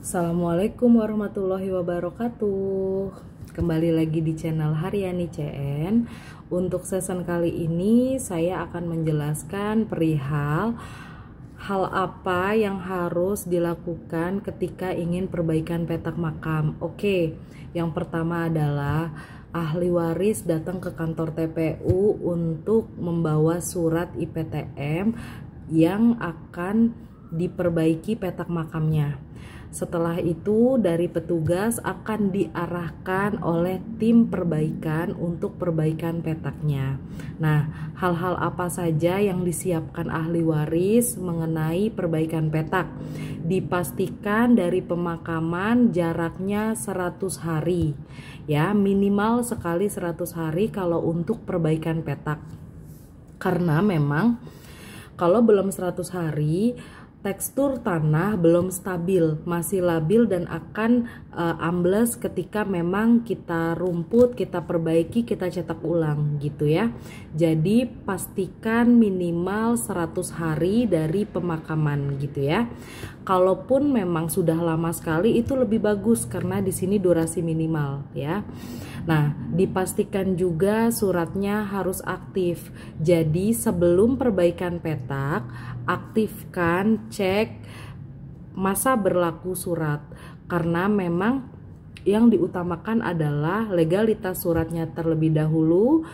Assalamualaikum warahmatullahi wabarakatuh. Kembali lagi di channel Haryani CN. Untuk season kali ini saya akan menjelaskan perihal hal apa yang harus dilakukan ketika ingin perbaikan petak makam. Oke, yang pertama adalah ahli waris datang ke kantor TPU untuk membawa surat IPTM yang akan diperbaiki petak makamnya. Setelah itu dari petugas akan diarahkan oleh tim perbaikan untuk perbaikan petaknya. Nah, hal-hal apa saja yang disiapkan ahli waris mengenai perbaikan petak? Dipastikan dari pemakaman jaraknya 100 hari. Ya, minimal sekali 100 hari kalau untuk perbaikan petak. Karena memang kalau belum 100 hari tekstur tanah belum stabil, masih labil dan akan ambles ketika memang kita rumput, kita perbaiki, kita cetak ulang gitu ya. Jadi pastikan minimal 100 hari dari pemakaman gitu ya. Kalaupun memang sudah lama sekali itu lebih bagus karena di sini durasi minimal ya. Nah, dipastikan juga suratnya harus aktif. Jadi sebelum perbaikan petak, aktifkan cek masa berlaku surat. Karena memang yang diutamakan adalah legalitas suratnya terlebih dahulu,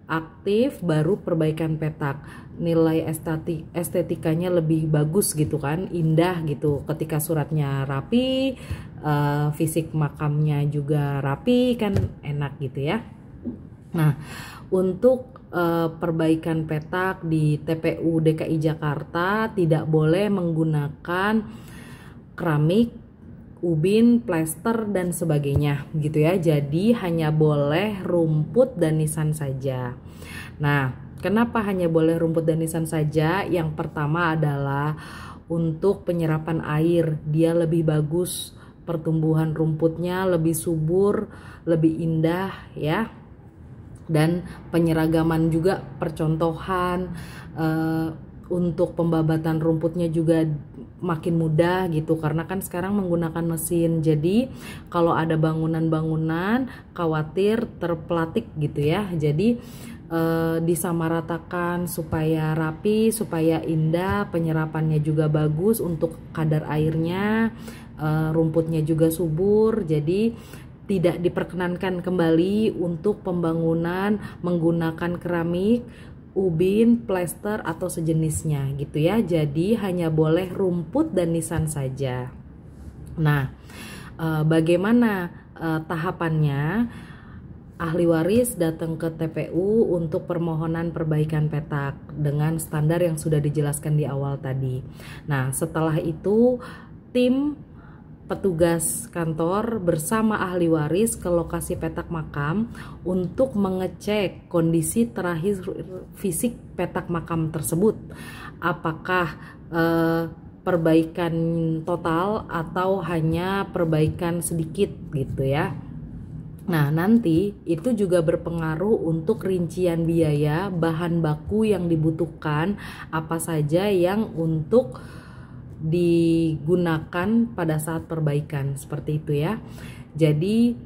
aktif baru perbaikan petak. Nilai estetikanya lebih bagus gitu kan, indah gitu ketika suratnya rapi, fisik makamnya juga rapi kan, enak gitu ya. Nah, untuk perbaikan petak di TPU DKI Jakarta tidak boleh menggunakan keramik, ubin, plester dan sebagainya gitu ya. Jadi hanya boleh rumput dan nisan saja. Nah, kenapa hanya boleh rumput dan nisan saja? Yang pertama adalah untuk penyerapan air, dia lebih bagus, pertumbuhan rumputnya lebih subur, lebih indah ya. Dan penyeragaman juga, percontohan untuk pembabatan rumputnya juga makin mudah gitu karena kan sekarang menggunakan mesin. Jadi kalau ada bangunan-bangunan khawatir terpelatik gitu ya. Jadi disamaratakan supaya rapi, supaya indah, penyerapannya juga bagus untuk kadar airnya, rumputnya juga subur. Jadi tidak diperkenankan kembali untuk pembangunan menggunakan keramik, ubin, plester atau sejenisnya gitu ya. Jadi hanya boleh rumput dan nisan saja. Nah, bagaimana tahapannya? Ahli waris datang ke TPU untuk permohonan perbaikan petak dengan standar yang sudah dijelaskan di awal tadi. Nah, setelah itu tim petugas kantor bersama ahli waris ke lokasi petak makam untuk mengecek kondisi terakhir fisik petak makam tersebut. Apakah perbaikan total atau hanya perbaikan sedikit gitu ya. Nah, nanti itu juga berpengaruh untuk rincian biaya, bahan baku yang dibutuhkan, apa saja yang untuk digunakan pada saat perbaikan seperti itu ya. Jadi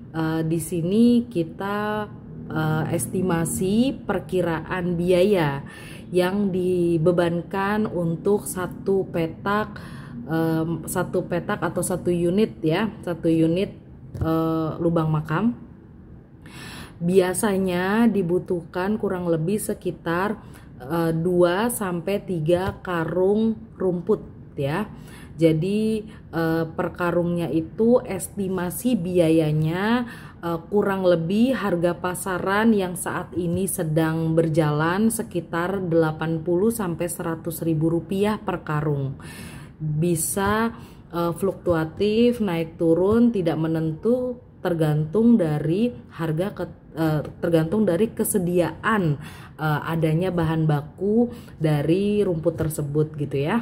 di sini kita estimasi perkiraan biaya yang dibebankan untuk satu petak atau satu unit ya, satu unit lubang makam. Biasanya dibutuhkan kurang lebih sekitar 2-3 karung rumput ya. Jadi per karungnya itu estimasi biayanya kurang lebih harga pasaran yang saat ini sedang berjalan sekitar 80-100 ribu rupiah per karung. Bisa fluktuatif, naik turun, tidak menentu, tergantung dari tergantung dari kesediaan adanya bahan baku dari rumput tersebut gitu ya.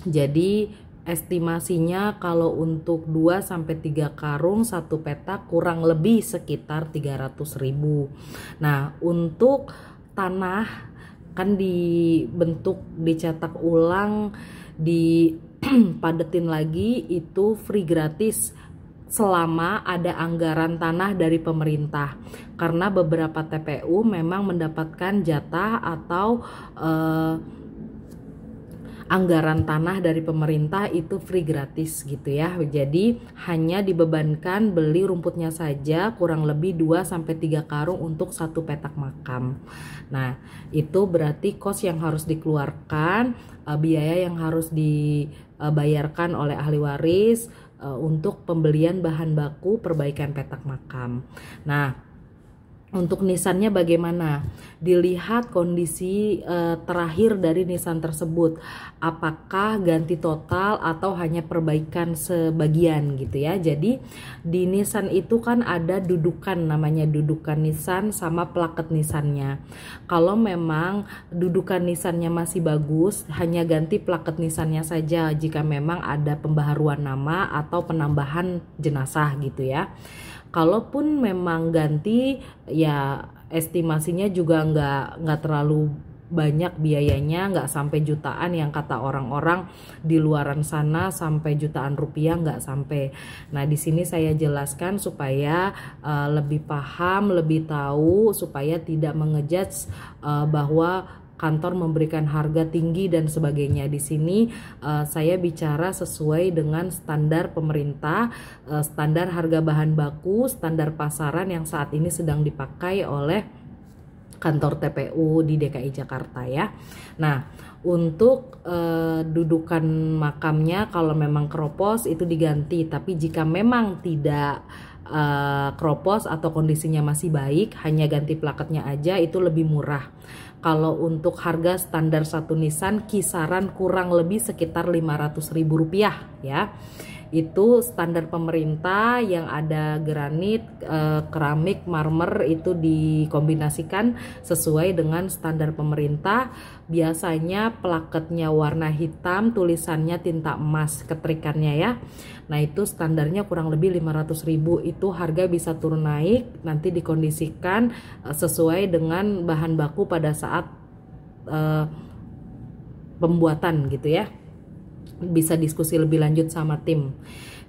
Jadi estimasinya kalau untuk 2-3 karung satu petak kurang lebih sekitar 300 ribu. Nah, untuk tanah kan dibentuk, dicetak ulang, di padetin lagi, itu free gratis selama ada anggaran tanah dari pemerintah, karena beberapa TPU memang mendapatkan jatah atau anggaran tanah dari pemerintah itu free gratis gitu ya. Jadi hanya dibebankan beli rumputnya saja, kurang lebih 2-3 karung untuk satu petak makam. Nah, itu berarti kos yang harus dikeluarkan, biaya yang harus dibayarkan oleh ahli waris untuk pembelian bahan baku perbaikan petak makam. Nah, untuk nisannya bagaimana? Dilihat kondisi terakhir dari nisan tersebut. Apakah ganti total atau hanya perbaikan sebagian gitu ya. Jadi di nisan itu kan ada dudukan, namanya dudukan nisan sama plaket nisannya. Kalau memang dudukan nisannya masih bagus, hanya ganti plaket nisannya saja jika memang ada pembaharuan nama atau penambahan jenazah gitu ya. Kalaupun memang ganti, ya estimasinya juga nggak terlalu banyak biayanya, nggak sampai jutaan yang kata orang-orang di luaran sana, sampai jutaan rupiah nggak sampai. Nah, di sini saya jelaskan supaya lebih paham, lebih tahu, supaya tidak mengejudge bahwa kantor memberikan harga tinggi dan sebagainya. Di sini saya bicara sesuai dengan standar pemerintah, standar harga bahan baku, standar pasaran yang saat ini sedang dipakai oleh kantor TPU di DKI Jakarta ya. Nah, untuk dudukan makamnya kalau memang keropos itu diganti, tapi jika memang tidak keropos atau kondisinya masih baik, hanya ganti plaketnya aja, itu lebih murah. Kalau untuk harga standar satu nisan kisaran kurang lebih sekitar Rp500.000 ya. Itu standar pemerintah yang ada granit, keramik, marmer, itu dikombinasikan sesuai dengan standar pemerintah. Biasanya plaketnya warna hitam, tulisannya tinta emas, ketrikannya ya. Nah, itu standarnya kurang lebih 500.000. Itu harga bisa turun naik, nanti dikondisikan sesuai dengan bahan baku pada saat pembuatan gitu ya. Bisa diskusi lebih lanjut sama tim.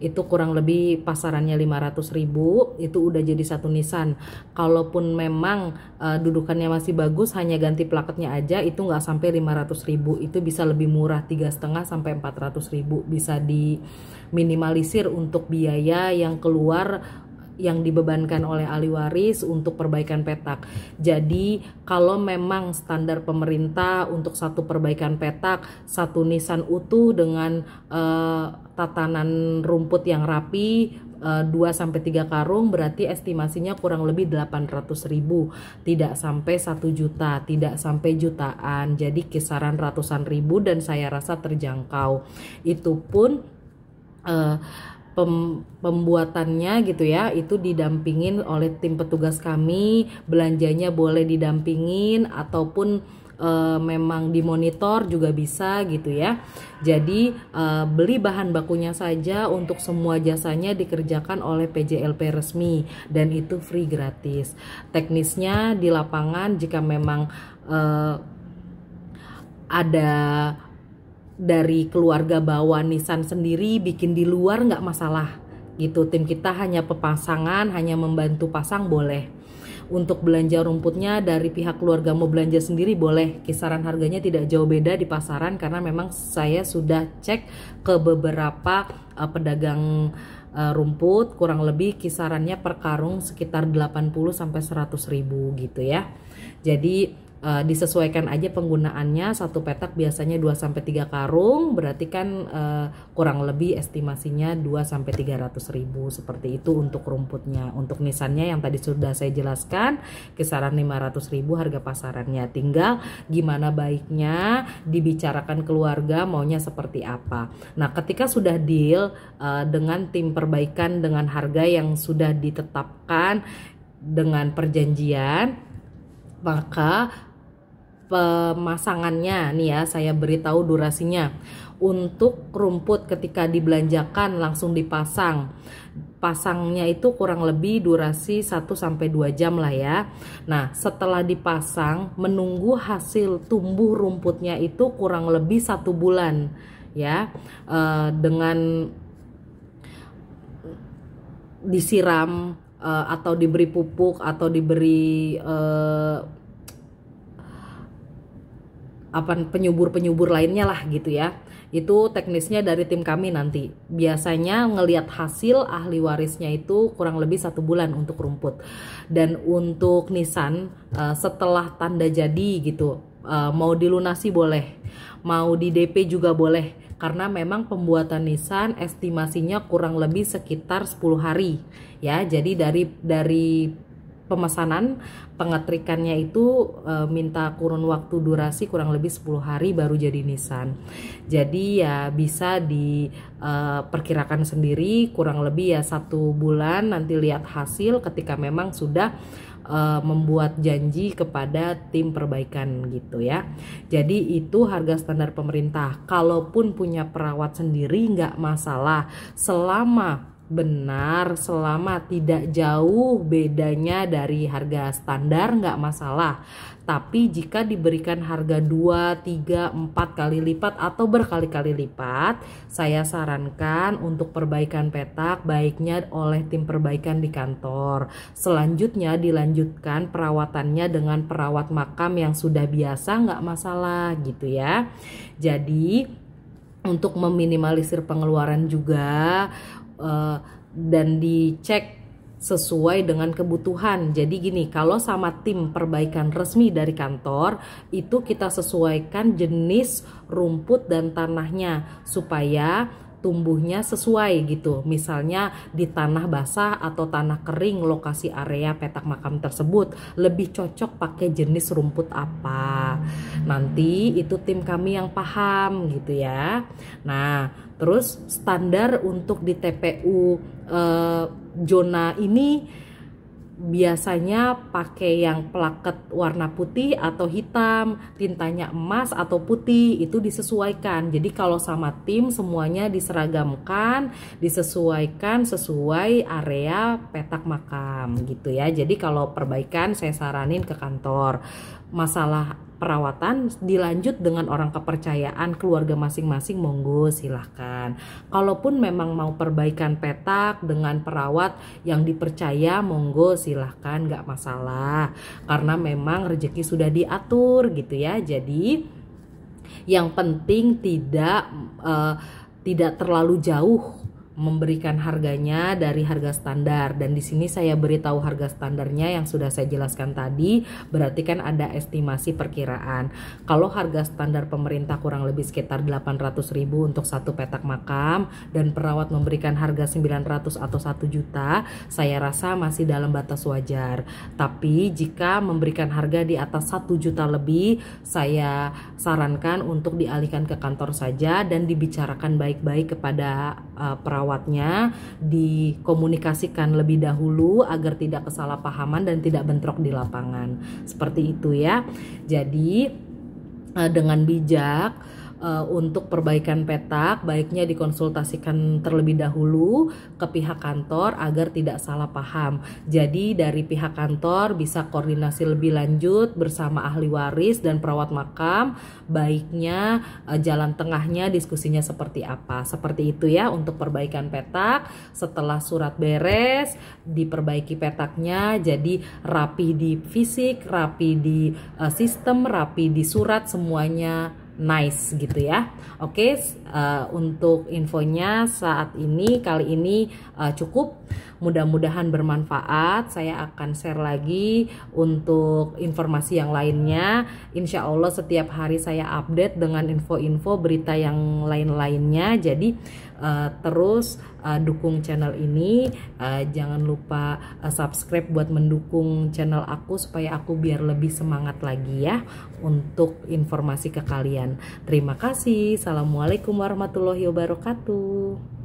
Itu kurang lebih pasarannya 500.000, itu udah jadi satu nisan. Kalaupun memang dudukannya masih bagus, hanya ganti plaketnya aja, itu nggak sampai 500.000, itu bisa lebih murah, 3,5 sampai 400.000. Bisa diminimalisir untuk biaya yang keluar, yang dibebankan oleh ahli waris untuk perbaikan petak. Jadi kalau memang standar pemerintah untuk satu perbaikan petak, satu nisan utuh dengan tatanan rumput yang rapi, 2-3 karung, berarti estimasinya kurang lebih 800.000, tidak sampai 1 juta, tidak sampai jutaan. Jadi kisaran ratusan ribu dan saya rasa terjangkau. Itu pun pembuatannya gitu ya, itu didampingin oleh tim petugas kami. Belanjanya boleh didampingin ataupun memang dimonitor juga bisa gitu ya. Jadi beli bahan bakunya saja, untuk semua jasanya dikerjakan oleh PJLP resmi dan itu free gratis. Teknisnya di lapangan jika memang ada dari keluarga bawa nisan sendiri bikin di luar, nggak masalah gitu. Tim kita hanya pepasangan, hanya membantu pasang boleh. Untuk belanja rumputnya dari pihak keluarga mau belanja sendiri boleh. Kisaran harganya tidak jauh beda di pasaran, karena memang saya sudah cek ke beberapa pedagang rumput, kurang lebih kisarannya per karung sekitar 80-100.000 gitu ya. Jadi disesuaikan aja penggunaannya. Satu petak biasanya 2-3 karung, berarti kan kurang lebih estimasinya 2-300.000 seperti itu untuk rumputnya. Untuk nisannya yang tadi sudah saya jelaskan kisaran 500.000 harga pasarannya. Tinggal gimana baiknya dibicarakan keluarga maunya seperti apa. Nah, ketika sudah deal dengan tim perbaikan dengan harga yang sudah ditetapkan dengan perjanjian, maka pemasangannya nih ya, saya beritahu durasinya. Untuk rumput ketika dibelanjakan langsung dipasang, pasangnya itu kurang lebih durasi 1-2 jam lah ya. Nah, setelah dipasang menunggu hasil tumbuh rumputnya itu kurang lebih 1 bulan ya, dengan disiram atau diberi pupuk atau diberi penyubur-penyubur lainnya lah gitu ya. Itu teknisnya dari tim kami nanti. Biasanya ngelihat hasil ahli warisnya itu kurang lebih 1 bulan untuk rumput. Dan untuk nisan setelah tanda jadi gitu, mau dilunasi boleh, mau di DP juga boleh. Karena memang pembuatan nisan estimasinya kurang lebih sekitar 10 hari ya. Jadi dari pemesanan pengetrikannya itu minta kurun waktu durasi kurang lebih 10 hari baru jadi nisan. Jadi ya bisa diperkirakan sendiri kurang lebih ya 1 bulan, nanti lihat hasil ketika memang sudah membuat janji kepada tim perbaikan gitu ya. Jadi itu harga standar pemerintah. Kalaupun punya perawat sendiri nggak masalah, selama tidak jauh bedanya dari harga standar nggak masalah. Tapi jika diberikan harga 2, 3, 4 kali lipat atau berkali-kali lipat, saya sarankan untuk perbaikan petak baiknya oleh tim perbaikan di kantor. Selanjutnya dilanjutkan perawatannya dengan perawat makam yang sudah biasa, nggak masalah gitu ya. Jadi untuk meminimalisir pengeluaran juga dan dicek sesuai dengan kebutuhan. Jadi gini, kalau sama tim perbaikan resmi dari kantor itu kita sesuaikan jenis rumput dan tanahnya supaya tumbuhnya sesuai gitu. Misalnya di tanah basah atau tanah kering lokasi area petak makam tersebut lebih cocok pakai jenis rumput apa. Nanti itu tim kami yang paham gitu ya. Nah, terus standar untuk di TPU zona ini biasanya pakai yang plaket warna putih atau hitam, tintanya emas atau putih, itu disesuaikan. Jadi kalau sama tim semuanya diseragamkan, disesuaikan sesuai area petak makam gitu ya. Jadi kalau perbaikan saya saranin ke kantor. Masalah perawatan dilanjut dengan orang kepercayaan keluarga masing-masing, monggo silahkan. Kalaupun memang mau perbaikan petak dengan perawat yang dipercaya, monggo silahkan, nggak masalah. Karena memang rezeki sudah diatur gitu ya. Jadi yang penting tidak terlalu jauh memberikan harganya dari harga standar. Dan di sini saya beritahu harga standarnya yang sudah saya jelaskan tadi, berarti kan ada estimasi perkiraan. Kalau harga standar pemerintah kurang lebih sekitar 800.000 untuk satu petak makam dan perawat memberikan harga 900 atau 1 juta, saya rasa masih dalam batas wajar. Tapi jika memberikan harga di atas 1 juta lebih, saya sarankan untuk dialihkan ke kantor saja dan dibicarakan baik-baik kepada perawatnya, dikomunikasikan lebih dahulu agar tidak kesalahpahaman dan tidak bentrok di lapangan. Seperti itu ya. Jadi dengan bijak untuk perbaikan petak baiknya dikonsultasikan terlebih dahulu ke pihak kantor agar tidak salah paham. Jadi dari pihak kantor bisa koordinasi lebih lanjut bersama ahli waris dan perawat makam, baiknya jalan tengahnya diskusinya seperti apa. Seperti itu ya untuk perbaikan petak. Setelah surat beres, diperbaiki petaknya jadi rapi di fisik, rapi di sistem, rapi di surat, semuanya nice gitu ya. Oke, untuk infonya saat ini kali ini cukup. Mudah-mudahan bermanfaat. Saya akan share lagi untuk informasi yang lainnya. Insya Allah setiap hari saya update dengan info-info berita yang lain-lainnya. Jadi terus dukung channel ini. Jangan lupa subscribe buat mendukung channel aku supaya aku biar lebih semangat lagi ya untuk informasi ke kalian. Terima kasih. Assalamualaikum warahmatullahi wabarakatuh.